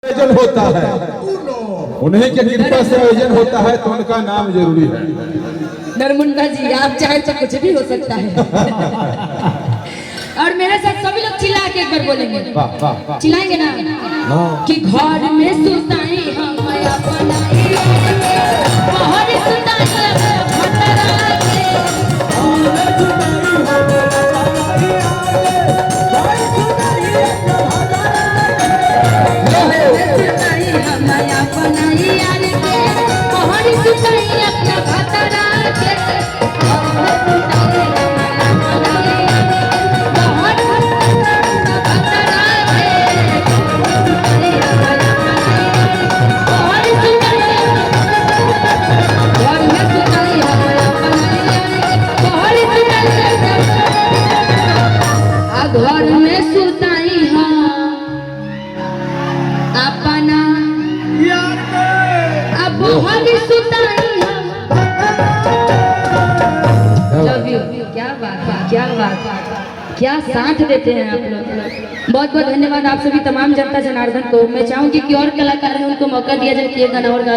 आयोजन होता है, उन्हीं के कृपा से आयोजन होता है, तो उनका नाम जरूरी है। नरमुंडा जी आप चाहे तो कुछ भी हो सकता है। और मेरे साथ सभी लोग चिल्ला के एक बार बोलेंगे, चिल्लाएंगे ना कि घर में सुताई हम अपनाई, बाहर सुताई खतरा के, घर में सुताई हम अपना, अब बाहर सुताई हम। Love you. क्या बात है, क्या बात है, क्या साथ देते हैं आप लोग। बहुत बहुत धन्यवाद आप सभी तमाम जनता जनार्दन को। मैं चाहूंगी कि और कलाकार हैं उनको मौका दिया जाए कि एक गाना और गा।